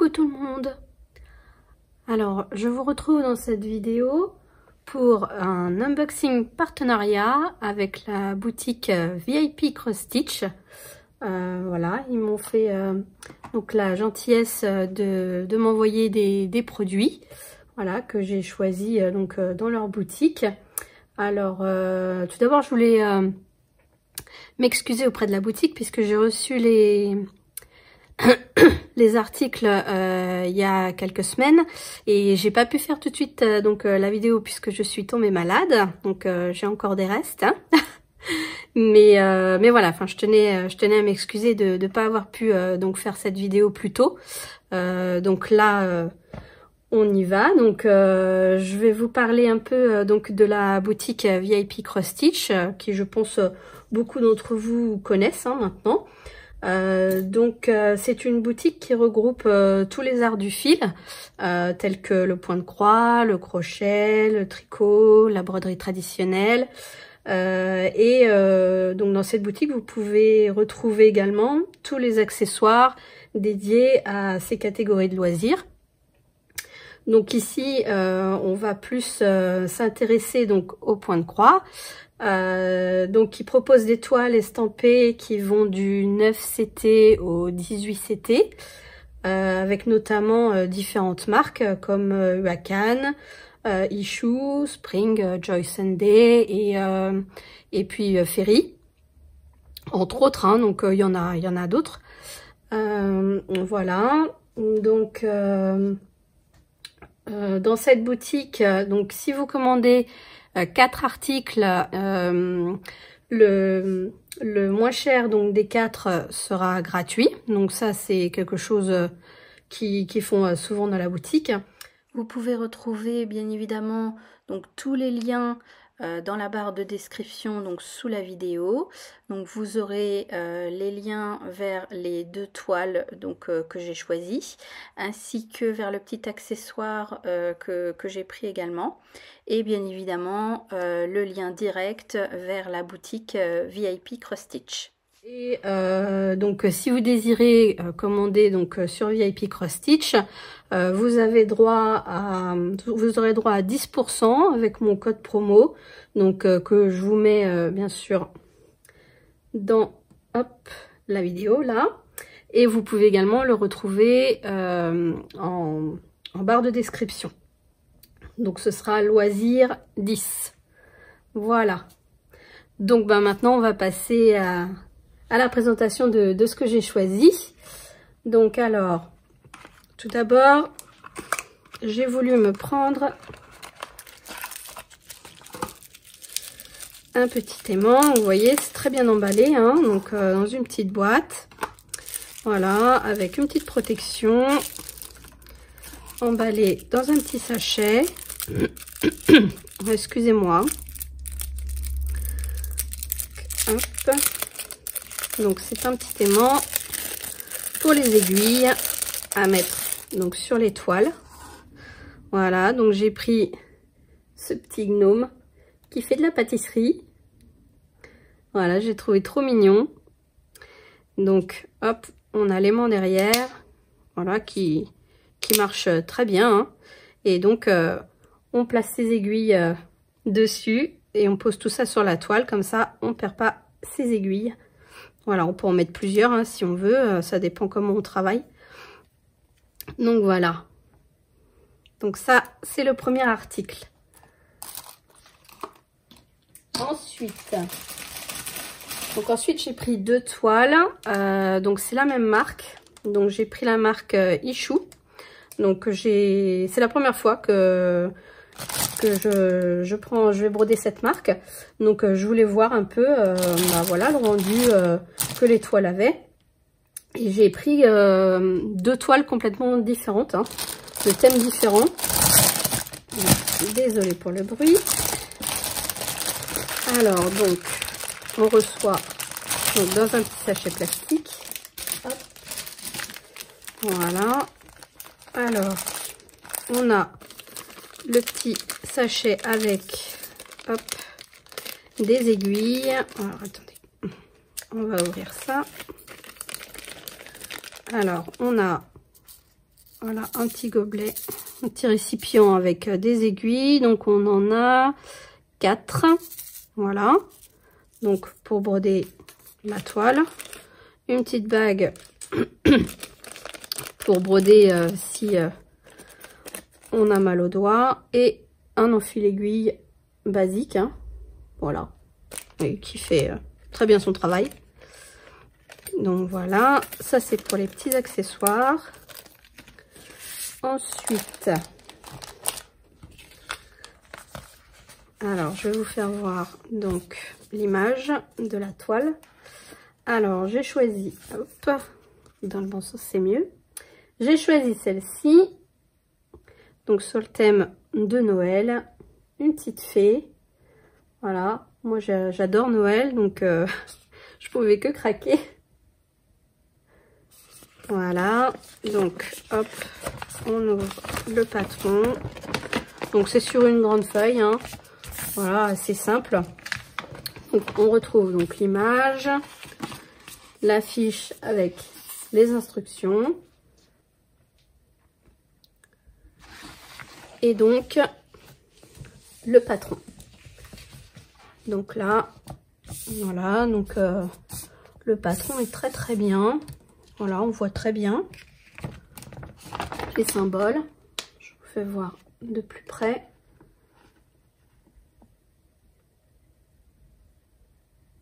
Coucou tout le monde. Alors je vous retrouve dans cette vidéo pour un unboxing partenariat avec la boutique VIP Cross Stitch. Voilà, ils m'ont fait donc la gentillesse de m'envoyer des produits, voilà, que j'ai choisi donc dans leur boutique. Alors tout d'abord je voulais m'excuser auprès de la boutique puisque j'ai reçu les articles il y a quelques semaines et j'ai pas pu faire tout de suite la vidéo puisque je suis tombée malade, donc j'ai encore des restes, hein. mais voilà, enfin je tenais à m'excuser de pas avoir pu donc faire cette vidéo plus tôt. Donc là on y va. Donc je vais vous parler un peu donc de la boutique VIP Cross Stitch qui, je pense, beaucoup d'entre vous connaissent hein, maintenant. C'est une boutique qui regroupe tous les arts du fil, tels que le point de croix, le crochet, le tricot, la broderie traditionnelle. Donc dans cette boutique, vous pouvez retrouver également tous les accessoires dédiés à ces catégories de loisirs. Donc ici, on va plus s'intéresser donc au point de croix. Donc ils proposent des toiles estampées qui vont du 9 CT au 18 CT, avec notamment différentes marques comme Huacan, Issue, Spring, Joy Sunday et puis Ferry, entre autres, hein, donc il y en a d'autres. Voilà, donc dans cette boutique, donc si vous commandez 4 articles, le moins cher donc des 4 sera gratuit. Donc ça c'est quelque chose qui font souvent dans la boutique. Vous pouvez retrouver bien évidemment donc tous les liens dans la barre de description, donc sous la vidéo. Donc vous aurez les liens vers les 2 toiles donc que j'ai choisies, ainsi que vers le petit accessoire que j'ai pris également, et bien évidemment le lien direct vers la boutique VIP Cross Stitch. Et donc si vous désirez commander donc sur VIP Cross Stitch, vous aurez droit à 10% avec mon code promo, donc que je vous mets bien sûr dans la vidéo là, et vous pouvez également le retrouver en barre de description. Donc ce sera loisir 10. Voilà. Donc maintenant on va passer à la présentation de ce que j'ai choisi. Donc alors, tout d'abord, j'ai voulu me prendre un petit aimant. Vous voyez, c'est très bien emballé, hein, donc dans une petite boîte. Voilà, avec une petite protection, emballé dans un petit sachet. Excusez-moi. Hop. Donc c'est un petit aimant pour les aiguilles à mettre donc sur les toiles. Voilà, donc j'ai pris ce petit gnome qui fait de la pâtisserie. Voilà, j'ai trouvé trop mignon. Donc hop, on a l'aimant derrière, voilà, qui marche très bien, hein. Et donc on place ses aiguilles dessus et on pose tout ça sur la toile, comme ça on perd pas ses aiguilles. Voilà, on peut en mettre plusieurs hein, si on veut, ça dépend comment on travaille. Donc voilà. Donc ça, c'est le premier article. Ensuite, j'ai pris 2 toiles. Donc c'est la même marque. Donc j'ai pris la marque Issue. Donc c'est la première fois que je vais broder cette marque. Donc je voulais voir un peu voilà le rendu que les toiles avaient, et j'ai pris 2 toiles complètement différentes, hein, de thèmes différents. Désolée pour le bruit. Alors donc on reçoit donc dans un petit sachet plastique. Hop. Voilà, alors on a le petit sachet avec hop, des aiguilles. Alors attendez, on va ouvrir ça. Alors on a Voilà, un petit gobelet, un petit récipient avec des aiguilles. Donc on en a 4. Voilà. Donc pour broder la toile. Une petite bague pour broder si on a mal au doigt. Et un enfil aiguille basique. Hein. Voilà. Et qui fait très bien son travail. Donc voilà. Ça c'est pour les petits accessoires. Ensuite, alors je vais vous faire voir donc l'image de la toile. Alors j'ai choisi, hop, dans le bon sens c'est mieux. J'ai choisi celle-ci, donc sur le thème de Noël, une petite fée. Voilà, moi j'adore Noël, donc je pouvais que craquer. Voilà, donc hop, on ouvre le patron. Donc c'est sur une grande feuille, hein. Voilà, assez simple. Donc on retrouve donc l'image, l'affiche avec les instructions. Et donc le patron. Donc là, voilà, donc le patron est très très bien. Voilà, on voit très bien les symboles. Je vous fais voir de plus près.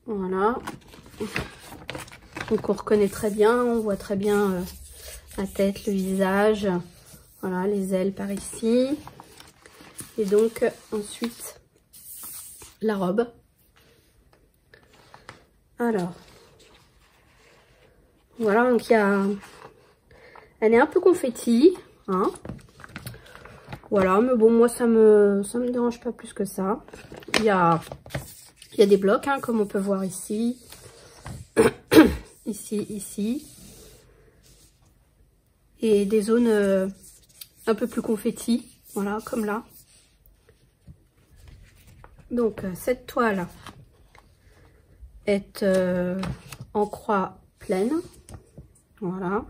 Voilà. Donc on reconnaît très bien, on voit très bien la tête, le visage. Voilà, les ailes par ici. Et donc ensuite la robe. Alors, voilà, donc il y a... Elle est un peu confetti, hein. Voilà, mais bon, moi ça me dérange pas plus que ça. Il y a des blocs, hein, comme on peut voir ici. Ici. Et des zones un peu plus confetti, voilà, comme là. Donc cette toile est en croix pleine, voilà,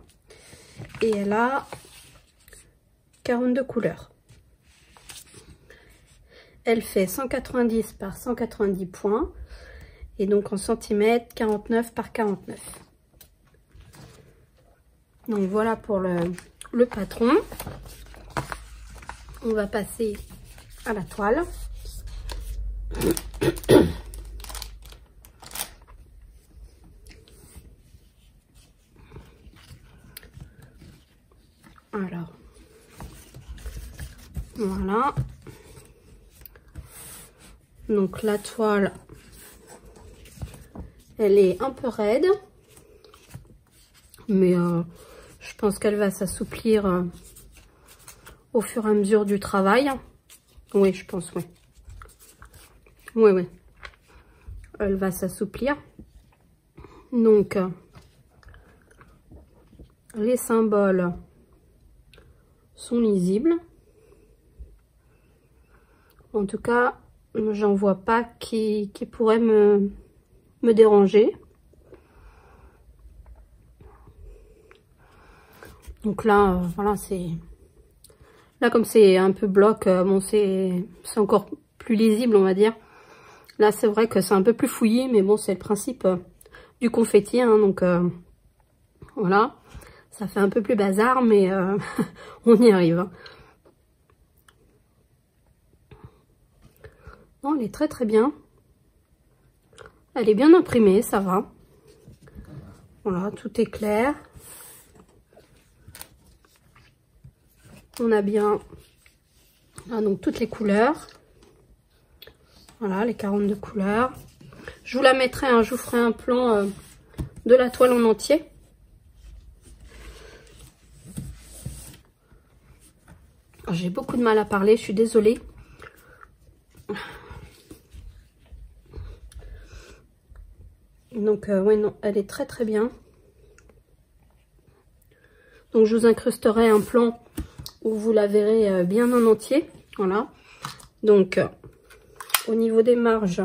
et elle a 42 couleurs. Elle fait 190 par 190 points, et donc en centimètres, 49 par 49. Donc voilà pour le patron. On va passer à la toile. Alors, voilà. Donc la toile, elle est un peu raide, mais je pense qu'elle va s'assouplir au fur et à mesure du travail. Oui, je pense, oui. Oui. Elle va s'assouplir. Donc, les symboles sont lisibles. En tout cas, j'en vois pas qui pourrait me déranger. Donc là, voilà, c'est... Là, comme c'est un peu bloc, bon, c'est encore plus lisible, on va dire. Là, c'est vrai que c'est un peu plus fouillé, mais bon, c'est le principe du confetti, hein, donc voilà. Ça fait un peu plus bazar, mais on y arrive. Hein. Non, elle est très très bien. Elle est bien imprimée, ça va. Voilà, tout est clair. On a bien donc toutes les couleurs. Voilà, les 42 couleurs. Je vous la mettrai, hein, je vous ferai un plan de la toile en entier. J'ai beaucoup de mal à parler, je suis désolée. Donc, ouais, non, elle est très très bien. Donc, je vous incrusterai un plan où vous la verrez bien en entier. Voilà. Donc, au niveau des marges,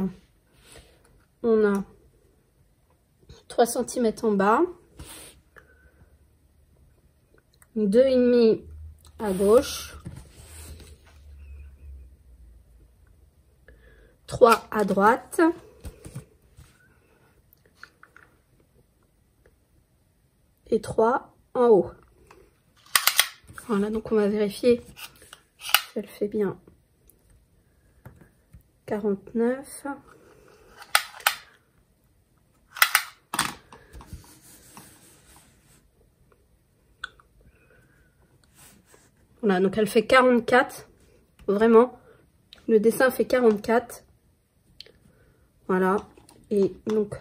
on a 3 cm en bas, 2,5 à gauche, 3 à droite, et 3 en haut. Voilà, donc on va vérifier si elle fait bien 49. Voilà, donc elle fait 44. Vraiment, le dessin fait 44. Voilà, et donc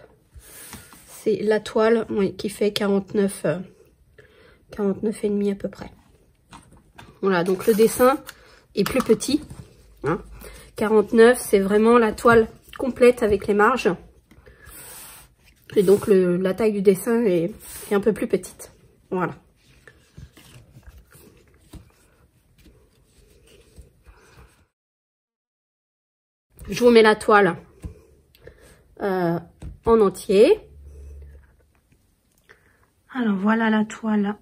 c'est la toile, oui, qui fait 49, 49 et demi à peu près. Voilà, donc le dessin est plus petit, hein. 49, c'est vraiment la toile complète avec les marges. Et donc la taille du dessin est un peu plus petite. Voilà. Je vous mets la toile en entier. Alors voilà la toile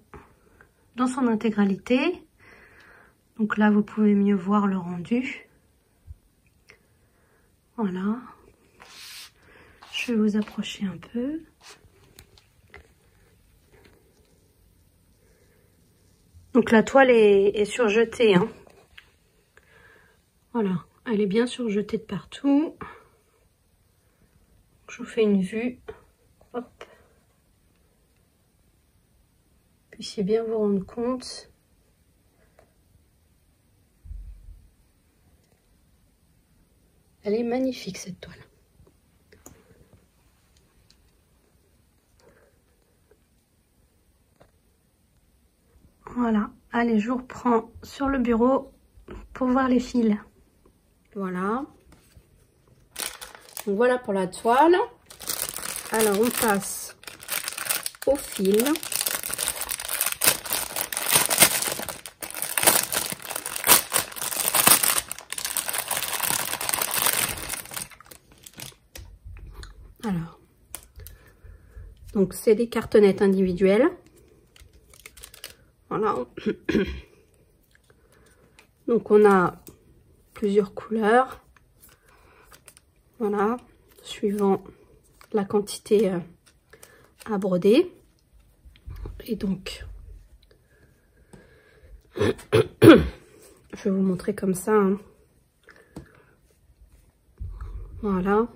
dans son intégralité. Donc là, vous pouvez mieux voir le rendu. Voilà. Je vais vous approcher un peu. Donc la toile est surjetée, hein. Voilà, elle est bien surjetée de partout. Je vous fais une vue. Hop. Puissiez bien vous rendre compte. Elle est magnifique cette toile. Voilà, allez, je vous reprends sur le bureau pour voir les fils. Voilà. Donc voilà pour la toile. Alors on passe au fil. Alors, donc c'est des cartonnettes individuelles. Voilà. Donc on a plusieurs couleurs. Voilà, suivant la quantité à broder. Et donc, je vais vous montrer comme ça, hein. Voilà.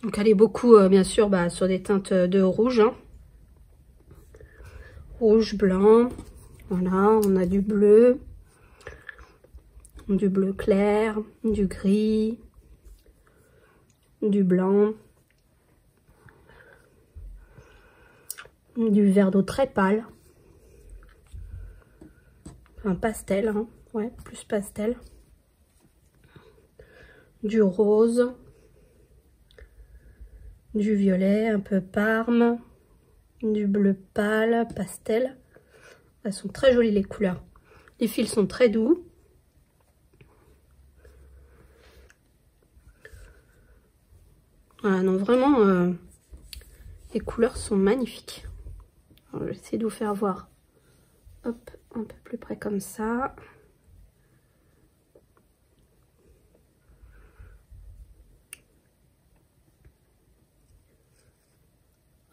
Donc elle est beaucoup, bien sûr, sur des teintes de rouge, hein. Rouge, blanc. Voilà, on a du bleu clair, du gris, du blanc, du vert d'eau très pâle, un pastel, hein. Ouais, plus pastel, du rose, du violet un peu parme, du bleu pâle, pastel. Elles sont très jolies les couleurs. Les fils sont très doux. Voilà, non, vraiment, les couleurs sont magnifiques. Alors, je vais essayer de vous faire voir, hop, un peu plus près comme ça.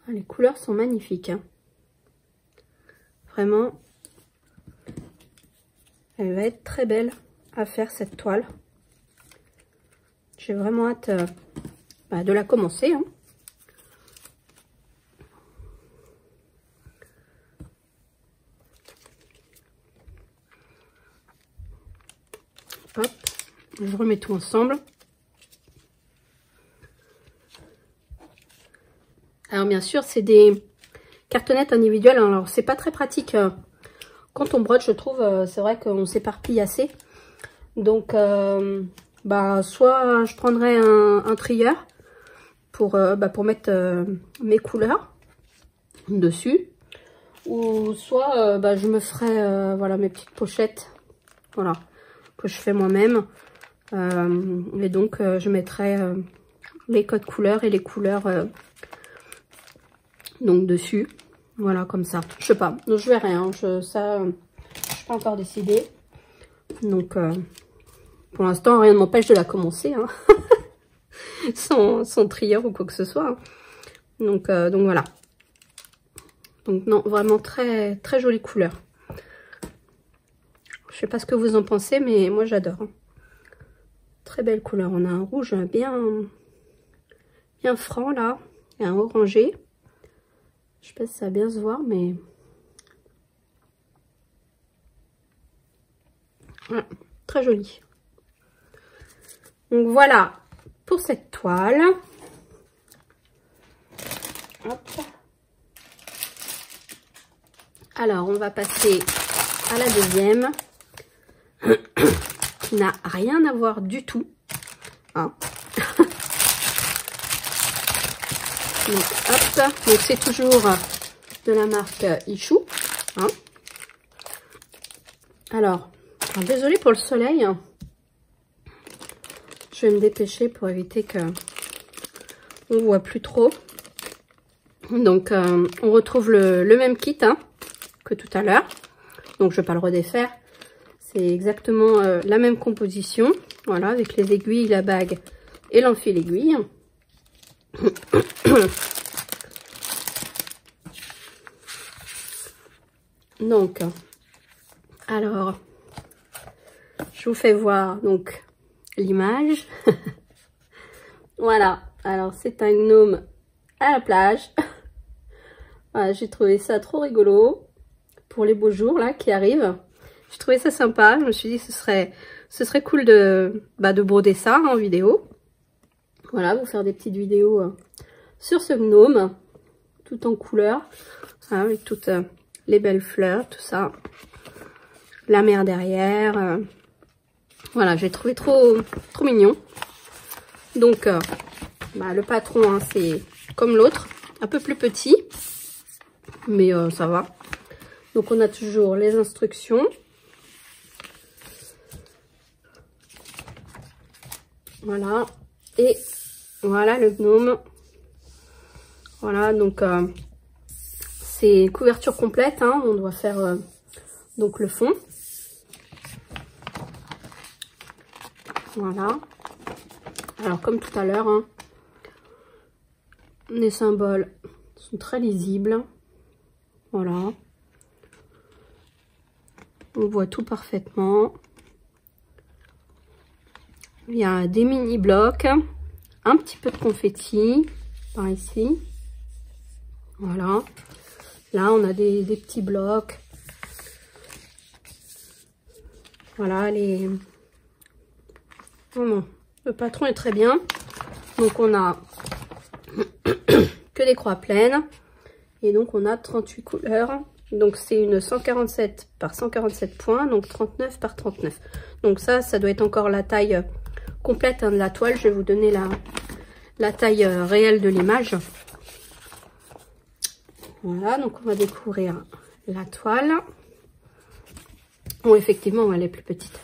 Ah, les couleurs sont magnifiques, hein. Vraiment, elle va être très belle à faire cette toile. J'ai vraiment hâte de la commencer, hein. Hop, je remets tout ensemble. Alors bien sûr, c'est des cartonnettes individuelles. Alors c'est pas très pratique quand on brode, je trouve. C'est vrai qu'on s'éparpille assez. Donc soit je prendrais un trieur pour mettre mes couleurs dessus, ou soit je me ferai voilà, mes petites pochettes, voilà, que je fais moi-même. Et donc je mettrai les codes couleurs et les couleurs donc dessus. Voilà, comme ça. Je sais pas. Donc, je verrai. Hein. Je suis pas encore décidée. Donc, pour l'instant, rien ne m'empêche de la commencer. Hein. sans trieur ou quoi que ce soit. Hein. Donc voilà. Donc non, vraiment très très jolie couleur. Je sais pas ce que vous en pensez, mais moi j'adore. Hein. Très belle couleur. On a un rouge bien franc là, et un orangé. Je sais pas si ça va bien se voir, mais voilà, très joli. Donc voilà pour cette toile. Hop. Alors, on va passer à la deuxième, qui n'a rien à voir du tout. Hein. Donc, hop. Donc, c'est toujours de la marque Ichou. Hein. Alors, désolée pour le soleil. Je vais me dépêcher pour éviter que on voit plus trop. Donc, on retrouve le même kit hein, que tout à l'heure. Donc, je ne vais pas le redéfaire. C'est exactement la même composition. Voilà, avec les aiguilles, la bague et l'enfil aiguille. Donc, alors, je vous fais voir donc l'image. Voilà, alors c'est un gnome à la plage. Voilà, j'ai trouvé ça trop rigolo pour les beaux jours là qui arrivent. J'ai trouvé ça sympa. Je me suis dit que ce serait cool de broder ça en vidéo. Voilà, vous faire des petites vidéos sur ce gnome, tout en couleur, hein, avec toutes les belles fleurs, tout ça. La mer derrière. Voilà, j'ai trouvé trop mignon. Donc, le patron, hein, c'est comme l'autre, un peu plus petit, mais ça va. Donc, on a toujours les instructions. Voilà, et voilà le gnome. Voilà, donc c'est couverture complète, hein, on doit faire donc le fond. Voilà. Alors comme tout à l'heure, hein, les symboles sont très lisibles. Voilà. On voit tout parfaitement. Il y a des mini blocs, un petit peu de confetti par ici. Voilà. Là, on a des petits blocs. Voilà, Vraiment, le patron est très bien. Donc, on a que des croix pleines. Et donc, on a 38 couleurs. Donc, c'est une 147 par 147 points. Donc, 39 par 39. Donc, ça doit être encore la taille complète hein, de la toile. Je vais vous donner la taille réelle de l'image. Voilà, donc on va découvrir la toile. Bon, effectivement, elle est plus petite.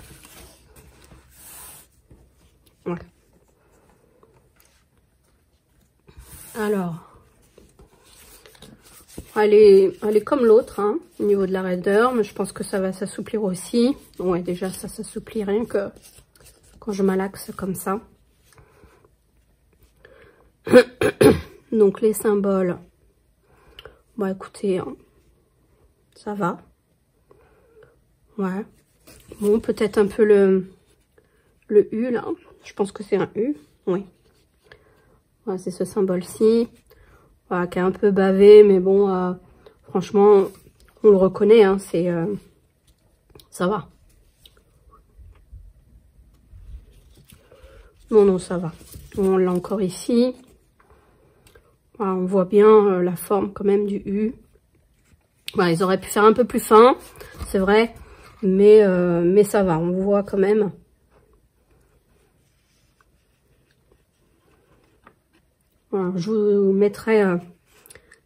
Voilà. Alors, elle est comme l'autre, hein, au niveau de la raideur, mais je pense que ça va s'assouplir aussi. Ouais, déjà, ça s'assouplit rien que quand je malaxe comme ça. Donc, les symboles, bon, écoutez, hein, ça va. Ouais. Bon, peut-être un peu le U, là. Je pense que c'est un U, oui. Voilà, c'est ce symbole-ci. Voilà, qui est un peu bavé, mais bon, franchement, on le reconnaît, hein, ça va. Non, ça va. On l'a encore ici. Voilà, on voit bien la forme quand même du U. Voilà, ils auraient pu faire un peu plus fin, c'est vrai, mais ça va, on voit quand même. Voilà, je vous mettrai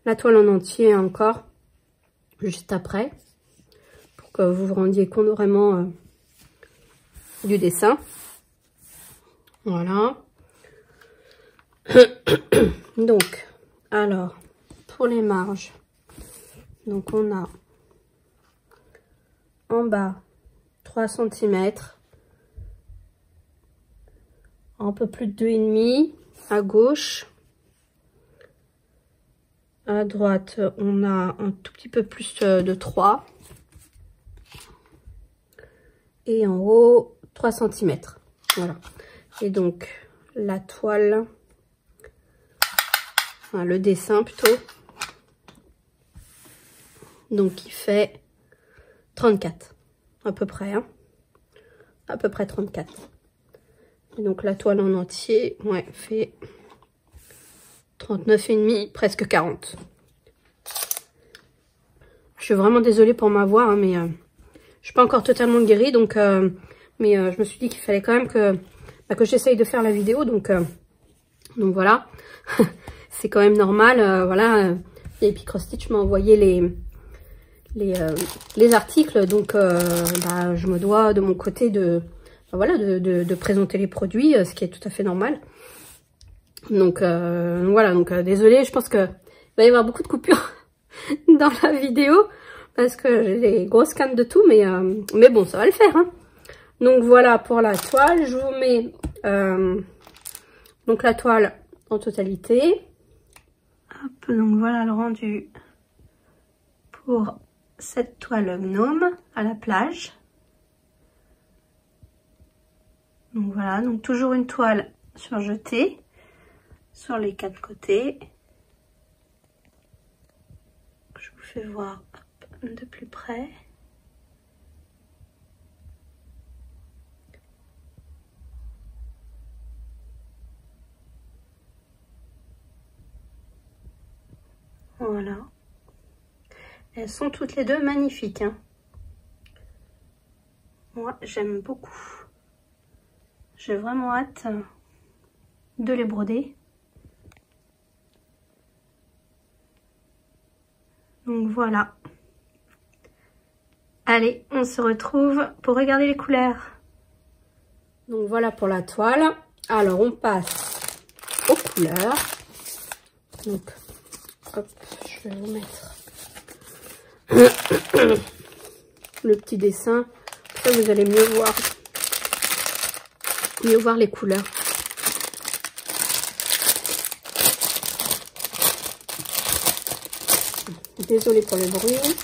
la toile en entier encore, juste après, pour que vous vous rendiez compte vraiment du dessin. Voilà. Donc, alors, pour les marges, Donc on a en bas 3 cm, un peu plus de 2,5 à gauche. À droite, on a un tout petit peu plus de 3. Et en haut, 3 cm. Voilà. Et donc, la toile, enfin, le dessin plutôt, donc il fait 34, à peu près. Hein. À peu près 34. Et donc, la toile en entier, ouais, fait 39,5, presque 40. Je suis vraiment désolée pour ma voix, hein, mais je suis pas encore totalement guérie, donc je me suis dit qu'il fallait quand même que j'essaye de faire la vidéo, donc voilà. C'est quand même normal, voilà. Et puis CrossStitch m'a envoyé les articles, donc je me dois de mon côté de présenter les produits, ce qui est tout à fait normal. Donc voilà, donc désolée, je pense que il va y avoir beaucoup de coupures dans la vidéo parce que j'ai des grosses cannes de tout, mais bon, ça va le faire. Hein. Donc voilà pour la toile, je vous mets donc la toile en totalité. Hop, donc voilà le rendu pour cette toile gnome à la plage. Donc voilà, donc toujours une toile surjetée sur les 4 côtés. Je vous fais voir de plus près. Voilà. Elles sont toutes les deux magnifiques. Hein. Moi, j'aime beaucoup. J'ai vraiment hâte de les broder. Donc voilà. Allez, on se retrouve pour regarder les couleurs. Donc voilà pour la toile. Alors on passe aux couleurs. Donc, hop, je vais vous mettre le petit dessin. Comme ça vous allez mieux voir les couleurs. Désolée pour le bruit.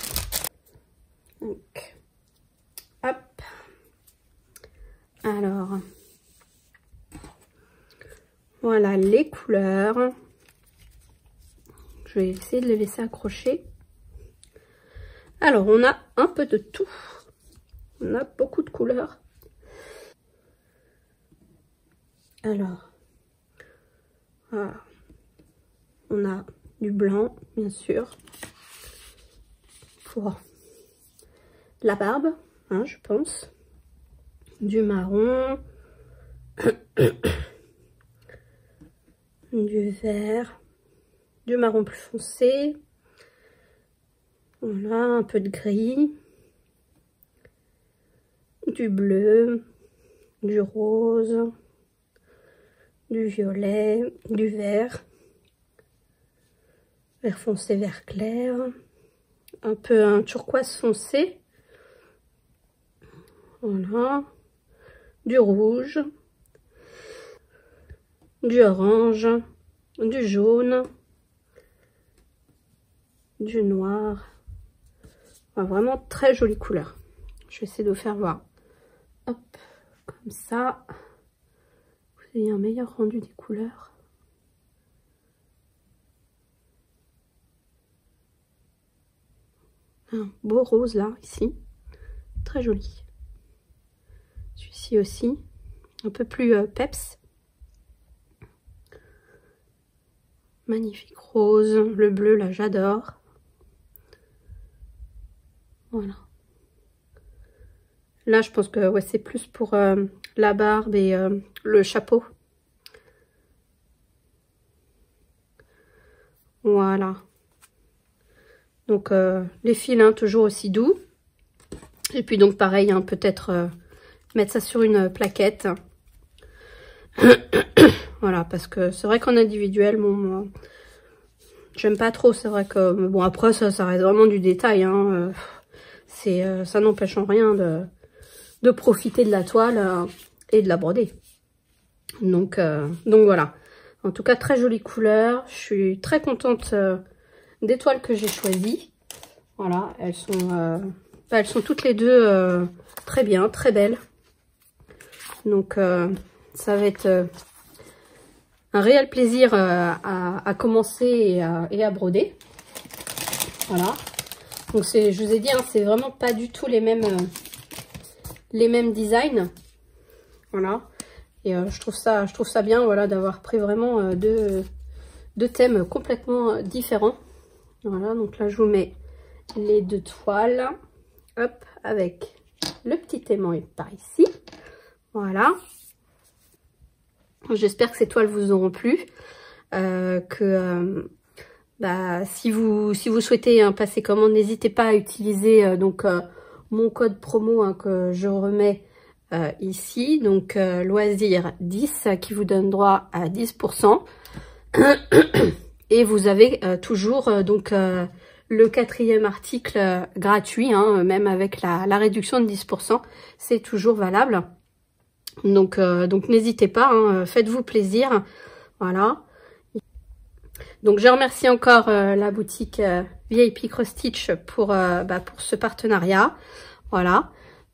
Donc, hop. Alors, voilà les couleurs. Je vais essayer de les laisser accrocher. Alors, on a un peu de tout. On a beaucoup de couleurs. Alors, voilà. On a du blanc, bien sûr. Pour la barbe, hein, je pense. Du marron. Du vert. Du marron plus foncé. Voilà, un peu de gris. Du bleu. Du rose. Du violet. Du vert. Vert foncé, vert clair. Un peu un turquoise foncé. Voilà. Du rouge. Du orange. Du jaune. Du noir. Enfin, vraiment très jolie couleur. Je vais essayer de vous faire voir. Hop, comme ça. Vous avez un meilleur rendu des couleurs. Un beau rose là, ici. Très joli. Celui-ci aussi. Un peu plus peps. Magnifique rose. Le bleu là, j'adore. Voilà. Là, je pense que ouais, c'est plus pour la barbe et le chapeau. Voilà. Donc, les fils, hein, toujours aussi doux. Et puis, donc, pareil, hein, peut-être mettre ça sur une plaquette. Voilà, parce que c'est vrai qu'en individuel, bon, moi, J'aime pas trop, c'est vrai que... Bon, après, ça reste vraiment du détail. Hein. Ça n'empêche en rien de profiter de la toile et de la broder. Donc voilà. En tout cas, très jolie couleur. Je suis très contente des toiles que j'ai choisies. Voilà, elles sont toutes les deux très bien, très belles. Donc ça va être un réel plaisir à commencer et à broder. Voilà. Donc je vous ai dit, hein, c'est vraiment pas du tout les mêmes designs. Voilà. Et je trouve ça bien, voilà, d'avoir pris vraiment deux thèmes complètement différents. Voilà, donc là je vous mets les deux toiles. Hop, avec le petit aimant par ici. Voilà. J'espère que ces toiles vous auront plu. Si vous souhaitez passer commande, n'hésitez pas à utiliser mon code promo que je remets ici. Donc loisir 10 qui vous donne droit à 10%. Et vous avez toujours le 4e article gratuit, hein, même avec la réduction de 10%. C'est toujours valable. Donc n'hésitez pas, hein, faites-vous plaisir. Voilà. Donc je remercie encore la boutique VIP Cross Stitch pour ce partenariat. Voilà.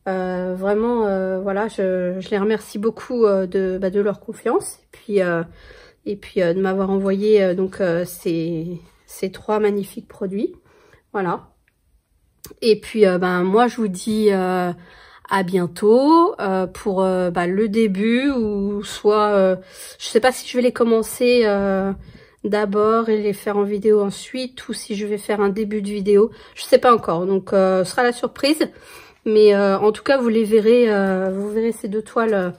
Vraiment, voilà, je les remercie beaucoup de leur confiance. Et puis de m'avoir envoyé ces 3 magnifiques produits. Voilà. Et puis moi je vous dis à bientôt pour le début, ou soit je sais pas si je vais les commencer d'abord et les faire en vidéo ensuite, ou si je vais faire un début de vidéo, je sais pas encore. Donc ce sera la surprise, mais en tout cas vous les verrez, vous verrez ces 2 toiles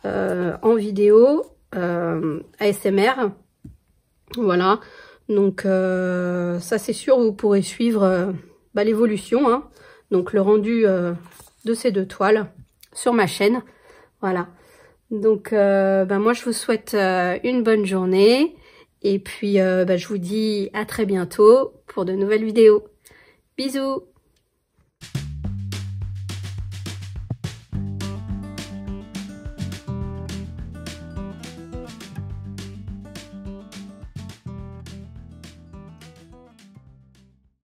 en vidéo ASMR. Voilà, donc ça c'est sûr, vous pourrez suivre l'évolution, hein, donc le rendu de ces 2 toiles sur ma chaîne. Voilà, donc moi je vous souhaite une bonne journée, et puis je vous dis à très bientôt pour de nouvelles vidéos. Bisous.